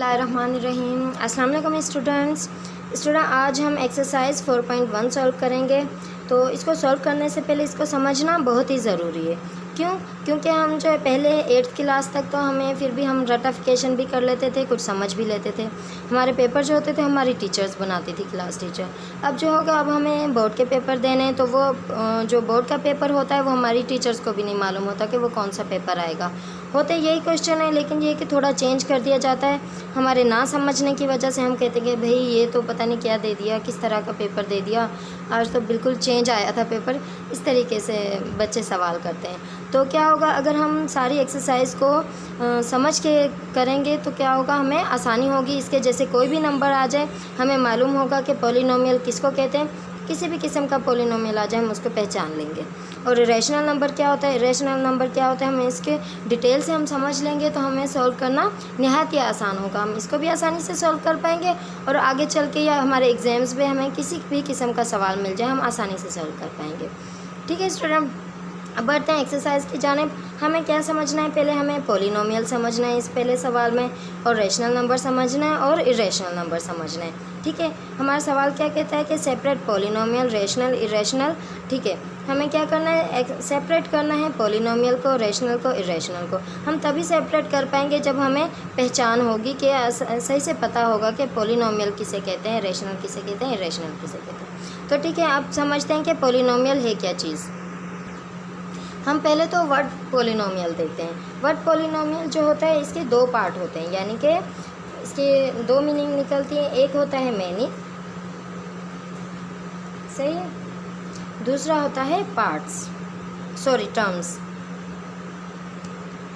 बिस्मिल्लाहिर्रहमानिर्रहीम। अस्सलाम वालेकुम स्टूडेंट्स। आज हम एक्सरसाइज 4.1 सॉल्व करेंगे। तो इसको सॉल्व करने से पहले इसको समझना बहुत ही ज़रूरी है। क्योंकि हम जो है पहले 8th क्लास तक तो हमें फिर भी हम रटिफिकेशन भी कर लेते थे, कुछ समझ भी लेते थे। हमारे पेपर जो होते थे हमारी टीचर्स बनाती थी, क्लास टीचर। अब जो होगा, अब हमें बोर्ड के पेपर देने हैं, तो वो जो बोर्ड का पेपर होता है वो हमारी टीचर्स को भी नहीं मालूम होता कि वो कौन सा पेपर आएगा। होते यही क्वेश्चन है, लेकिन ये कि थोड़ा चेंज कर दिया जाता है। हमारे ना समझने की वजह से हम कहते हैं कि भाई ये तो पता नहीं क्या दे दिया, किस तरह का पेपर दे दिया, आज तो बिल्कुल चेंज आया था पेपर। इस तरीके से बच्चे सवाल करते हैं। तो क्या होगा, अगर हम सारी एक्सरसाइज को समझ के करेंगे तो क्या होगा, हमें आसानी होगी। इसके जैसे कोई भी नंबर आ जाए, हमें मालूम होगा कि पॉलिनोमियल किसको कहते हैं। किसी भी किस्म का पॉलिनोमियल आ जाए हम उसको पहचान लेंगे। और इरेशनल नंबर क्या होता है, इरेशनल नंबर क्या होता है, हमें इसके डिटेल से हम समझ लेंगे तो हमें सॉल्व करना नहायत ही आसान होगा। हम इसको भी आसानी से सॉल्व कर पाएंगे और आगे चल के या हमारे एग्ज़ाम्स में हमें किसी भी किस्म का सवाल मिल जाए, हम आसानी से सॉल्व कर पाएंगे। ठीक है स्टूडेंट, अब बढ़ते हैं एक्सरसाइज की जानिब। हमें क्या समझना है, पहले हमें पॉलिनोमियल समझना है इस पहले सवाल में, और रेशनल नंबर समझना है और इरेशनल नंबर समझना है। ठीक है, हमारा सवाल क्या कहता है कि सेपरेट पॉलिनोमियल, रेशनल, इरेशनल। ठीक है, हमें क्या करना है, सेपरेट करना है पॉलिनोमियल को, रेशनल को, इरेशनल को। हम तभी सेपरेट कर पाएंगे जब हमें पहचान होगी कि सही से पता होगा कि पॉलिनोमियल किसे कहते हैं, रेशनल किसे कहते हैं, इरेशनल किसे कहते हैं। तो ठीक है, अब समझते हैं कि पॉलिनोमियल है क्या चीज़। हम पहले तो वर्ड पॉलिनोमियल देखते हैं। वर्ड पॉलिनोमियल जो होता है, इसके दो पार्ट होते हैं, यानी कि इसके दो मीनिंग निकलती है। एक होता है मैनी, सही है, दूसरा होता है टर्म्स।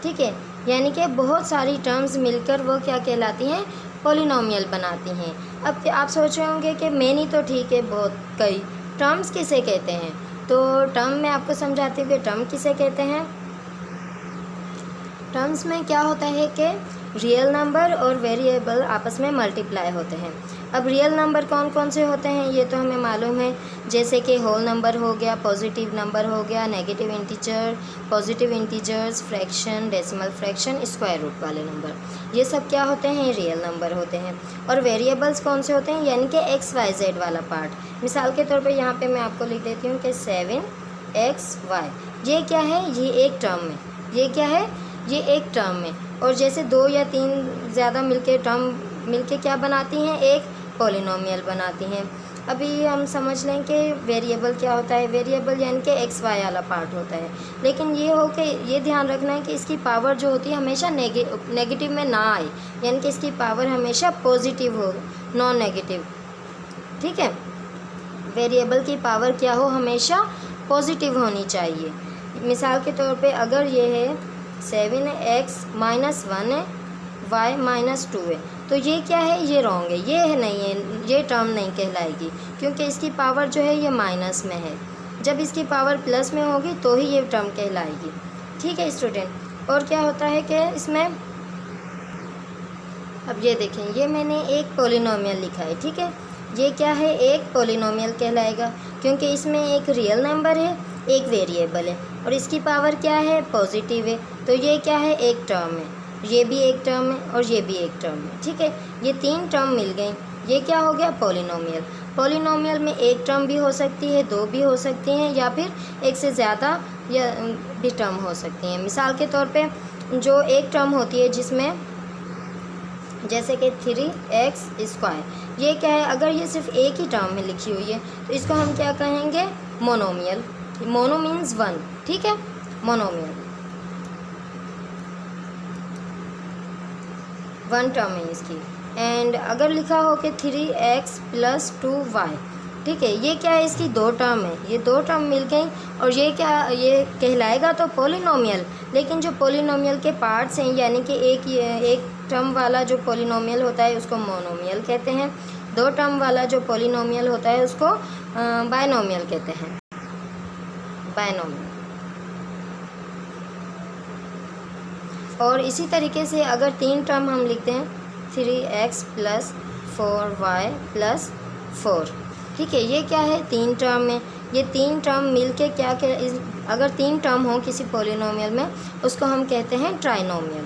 ठीक है, यानी कि बहुत सारी टर्म्स मिलकर वो क्या कहलाती हैं, पॉलिनोमियल बनाती हैं। अब आप सोच रहे होंगे कि मैनी तो ठीक है, बहुत कई, टर्म्स किसे कहते हैं। तो टर्म में आपको समझाती हूँ कि टर्म किसे कहते हैं। टर्म्स में क्या होता है कि रियल नंबर और वेरिएबल आपस में मल्टीप्लाई होते हैं। अब रियल नंबर कौन कौन से होते हैं ये तो हमें मालूम है, जैसे कि होल नंबर हो गया, पॉजिटिव नंबर हो गया, negative integer, positive integers, fraction, decimal fraction, square root वाले नंबर, ये सब क्या होते हैं, रियल नंबर होते हैं। और वेरिएबल्स कौन से होते हैं, यानी कि XYZ वाला पार्ट। मिसाल के तौर पे यहाँ पे मैं आपको लिख देती हूँ कि 7XY, ये क्या है, ये एक टर्म में, ये क्या है, ये एक टर्म में। और जैसे 2 या 3 ज़्यादा टर्म मिलके क्या बनाती हैं, एक पॉलिनोमियल बनाती हैं। अभी हम समझ लें कि वेरिएबल क्या होता है। वेरिएबल यानी कि XY वाला पार्ट होता है, लेकिन ये हो कि ये ध्यान रखना है कि इसकी पावर जो होती है हमेशा नेगेटिव में ना आए, यानी कि इसकी पावर हमेशा पॉजिटिव हो, नॉन नेगेटिव। ठीक है, वेरिएबल की पावर क्या हो, हमेशा पॉजिटिव होनी चाहिए। मिसाल के तौर पे अगर ये है 7x - 1 है, y - 2 है, तो ये क्या है, ये रॉन्ग है, ये है नहीं है, ये टर्म नहीं कहलाएगी, क्योंकि इसकी पावर जो है ये माइनस में है। जब इसकी पावर प्लस में होगी तो ही ये टर्म कहलाएगी। ठीक है स्टूडेंट, और क्या होता है कि इसमें, अब ये देखें, ये मैंने एक पॉलिनोमियल लिखा है। ठीक है, ये क्या है, एक पॉलिनोमियल कहलाएगा, क्योंकि इसमें एक रियल नंबर है, एक वेरिएबल है, और इसकी पावर क्या है, पॉजिटिव है। तो ये क्या है, एक टर्म है, ये भी एक टर्म है और ये भी एक टर्म है। ठीक है, ये 3 टर्म मिल गई, ये क्या हो गया, पॉलिनोमियल। पॉलिनोमियल में एक टर्म भी हो सकती है, 2 भी हो सकती हैं, या फिर एक से ज़्यादा या भी टर्म हो सकती हैं। मिसाल के तौर पे जो एक टर्म होती है, जिसमें जैसे कि 3x², ये क्या है, अगर ये सिर्फ एक ही टर्म में लिखी हुई है तो इसको हम क्या कहेंगे, मोनोमियल। Mono means 1। ठीक है, मोनोमियल 1 टर्म है इसकी। एंड अगर लिखा हो कि 3x + 2y, ठीक है, ये क्या है, इसकी 2 टर्म है, ये 2 टर्म मिल गई, और ये क्या, ये कहलाएगा तो पॉलिनोमियल। लेकिन जो पॉलिनोमियल के पार्ट्स हैं, यानी कि एक टर्म वाला जो पॉलिनोमियल होता है उसको मोनोमियल कहते हैं, 2 टर्म वाला जो पॉलिनोमियल होता है उसको बायनोमियल कहते हैं, बायनोमियल। और इसी तरीके से अगर 3 टर्म हम लिखते हैं, 3x + 4y + 4, ठीक है, ये क्या है, 3 टर्म में, ये 3 टर्म मिलके क्या अगर 3 टर्म हो किसी पॉलिनोमियल में, उसको हम कहते हैं trinomial.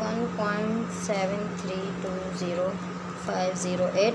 1.7320508،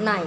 9،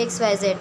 XYZ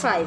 5،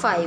5،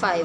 5،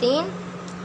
3،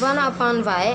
1/y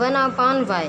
1/y،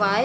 y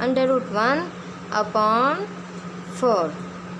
√1/4،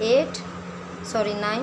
9،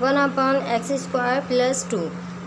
1/x² + 2،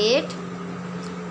8،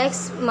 x - y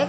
x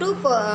2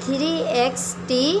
3xt³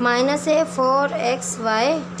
-4xyt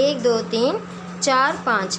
1 2 3 4 5،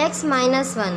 x-1،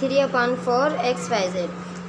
3/4xyz،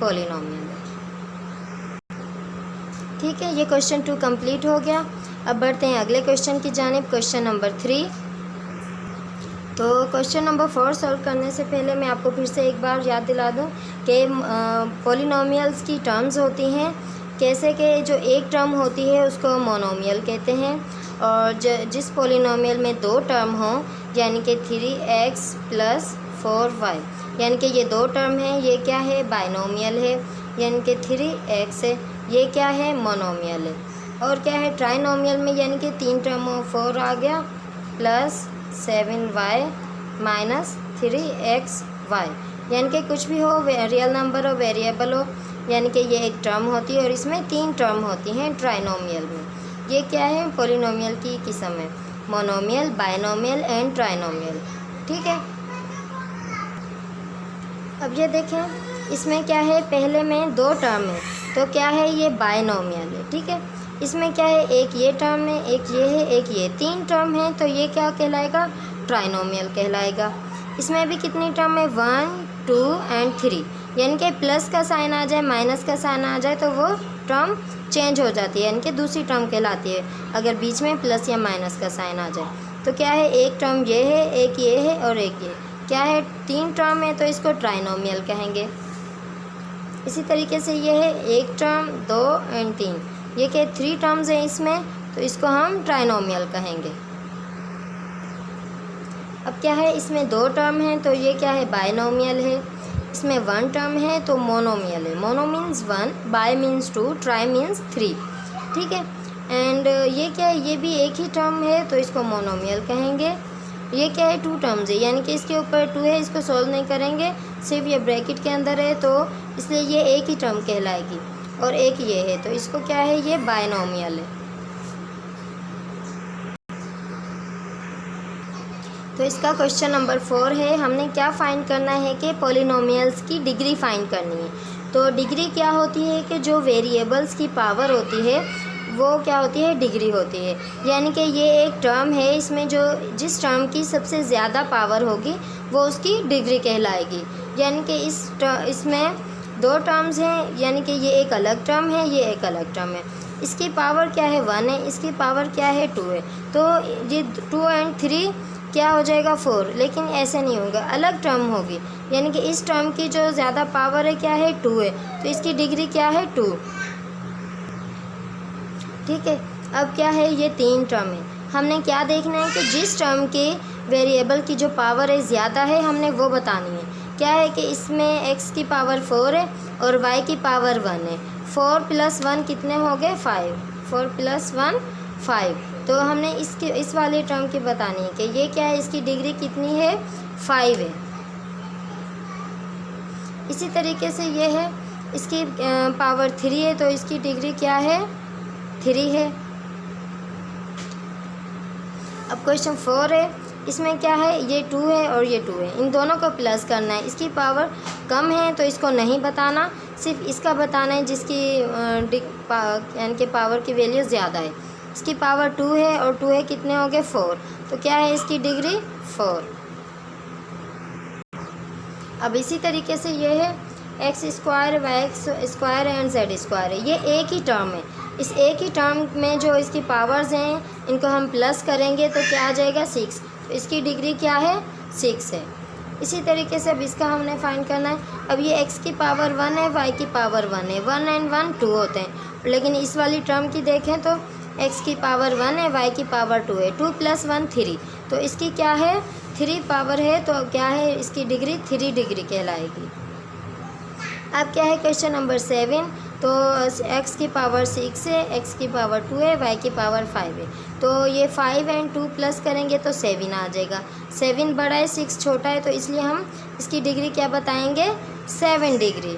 polynomial है। ठीक है, ये क्वेश्चन 2 कंप्लीट हो गया। अब बढ़ते हैं अगले क्वेश्चन की जानिब, क्वेश्चन नंबर 3। तो क्वेश्चन नंबर 4 सॉल्व करने से पहले मैं आपको फिर से एक बार याद दिला दूं कि पॉलिनोमियल्स की टर्म्स होती हैं कैसे कि जो एक टर्म होती है उसको मोनोमियल कहते हैं, और जिस पॉलिनोमियल में 2 टर्म हों यानी कि 3x + 4y, यानी कि ये 2 टर्म हैं, ये क्या है, बाइनोमियल है, यानी कि 3x है, ये क्या है, मोनोमियल है। और क्या है ट्राइनोमियल में, यानी कि 3 टर्म हो, 4 आ गया प्लस 7y माइनस 3xy, यानी कि कुछ भी हो, रियल नंबर हो, वेरिएबल हो, यानी कि ये एक टर्म होती है और इसमें 3 टर्म होती हैं ट्राइनोमियल में। ये क्या है, पॉलिनोमियल की किस्म है, मोनोमियल, बाइनोमियल एंड ट्राइनोमियल। ठीक है, अब ये देखें इसमें क्या है, पहले में 2 टर्म है तो क्या है, ये बाइनोमियल है। ठीक है, इसमें क्या है, एक ये टर्म है, एक ये है, एक ये, 3 टर्म है तो ये क्या कहलाएगा, ट्राइनोमियल कहलाएगा। इसमें भी कितनी टर्म है, 1 2 एंड 3, यानी कि प्लस का साइन आ जाए, माइनस का साइन आ जाए तो वो टर्म चेंज हो जाती है, यानी कि दूसरी टर्म कहलाती है अगर बीच में प्लस या माइनस का साइन आ जाए। तो क्या है, एक टर्म ये है, एक ये है और एक ये, क्या है, 3 टर्म है तो इसको ट्राइनोमियल कहेंगे। इसी तरीके से ये है एक टर्म, 2 एंड 3, ये कि 3 टर्म्स हैं इसमें तो इसको हम ट्राइनोमियल कहेंगे। अब क्या है, इसमें 2 टर्म हैं तो ये क्या है, बाइनोमियल है। इसमें 1 टर्म है तो मोनोमियल है, mono means 1, bye means 2, try means 3। ठीक है, एंड ये क्या है, ये भी एक ही टर्म है तो इसको मोनोमियल कहेंगे। ये क्या है, 2 टर्म्स है, यानी कि इसके ऊपर 2 है, इसको सोल्व नहीं करेंगे, सिर्फ ये ब्रैकेट के अंदर है तो इसलिए ये एक ही टर्म कहलाएगी, और एक ये है तो इसको क्या है, ये बाइनोमियल है। तो इसका क्वेश्चन नंबर 4 है, हमने क्या फाइंड करना है कि पॉलिनोमियल्स की डिग्री फाइंड करनी है। तो डिग्री क्या होती है कि जो वेरिएबल्स की पावर होती है वो क्या होती है, डिग्री होती है। यानी कि ये एक टर्म है, इसमें जो जिस टर्म की सबसे ज़्यादा पावर होगी वो उसकी डिग्री कहलाएगी। यानी कि इसमें 2 टर्म्स हैं, यानी कि ये एक अलग टर्म है, ये एक अलग टर्म है। इसकी पावर क्या है, 1 है, इसकी पावर क्या है, 2 है, तो ये 2 एंड 3 क्या हो जाएगा, 4। लेकिन ऐसे नहीं होगा, अलग टर्म होगी, यानी कि इस टर्म की जो ज़्यादा पावर है क्या है, 2 है, तो इसकी डिग्री क्या है, 2। ठीक है, अब क्या है, ये 3 टर्म है, हमने क्या देखना है कि जिस टर्म के वेरिएबल की जो पावर है ज़्यादा है हमने वो बतानी है। क्या है कि इसमें x की पावर 4 है और y की पावर 1 है, 4 + 1 कितने हो गए, 5, 4 + 1 5। तो हमने इस वाले टर्म की बतानी है कि ये क्या है, इसकी डिग्री कितनी है, 5 है। इसी तरीके से ये है, इसकी पावर 3 है तो इसकी डिग्री क्या है, 3 है। अब क्वेश्चन 4 है, इसमें क्या है, ये 2 है और ये 2 है, इन दोनों को प्लस करना है। इसकी पावर कम है तो इसको नहीं बताना, सिर्फ इसका बताना है जिसकी यानी कि पावर की वैल्यू ज़्यादा है। इसकी पावर 2 है और 2 है, कितने हो गए, 4, तो क्या है इसकी डिग्री, 4। अब इसी तरीके से ये है x², y² एंड z² है, ये एक ही टर्म है। इस एक ही टर्म में जो इसकी पावर्स हैं इनको हम प्लस करेंगे तो क्या आ जाएगा, 6, तो इसकी डिग्री क्या है, 6 है। इसी तरीके से अब इसका हमने फाइंड करना है। अब ये x की पावर 1 है, y की पावर 1 है, 1 एंड 1 2 होते हैं, लेकिन इस वाली टर्म की देखें तो x की पावर 1 है, y की पावर 2 है, 2 + 1 3, तो इसकी क्या है, 3 पावर है, तो क्या है इसकी डिग्री, 3 डिग्री कहलाएगी। अब क्या है क्वेश्चन नंबर 7, तो x की पावर 6 है, x की पावर 2 है, y की पावर 5 है, तो ये 5 एंड 2 प्लस करेंगे तो 7 आ जाएगा। 7 बड़ा है, 6 छोटा है, तो इसलिए हम इसकी डिग्री क्या बताएंगे, 7 डिग्री।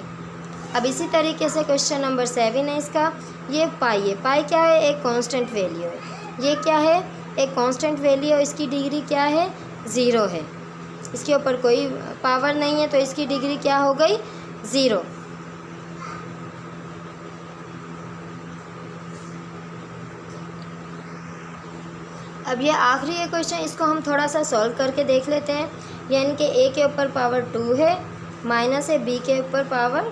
अब इसी तरीके से क्वेश्चन नंबर 7 है, इसका ये पाई है, पाई क्या है, एक कांस्टेंट वैल्यू है, ये क्या है, एक कांस्टेंट वैल्यू है, इसकी डिग्री क्या है, 0 है, इसके ऊपर कोई पावर नहीं है तो इसकी डिग्री क्या हो गई, 0। अब ये आखिरी है क्वेश्चन, इसको हम थोड़ा सा सॉल्व करके देख लेते हैं। यानी कि a के ऊपर पावर 2 है, माइनस है b के ऊपर पावर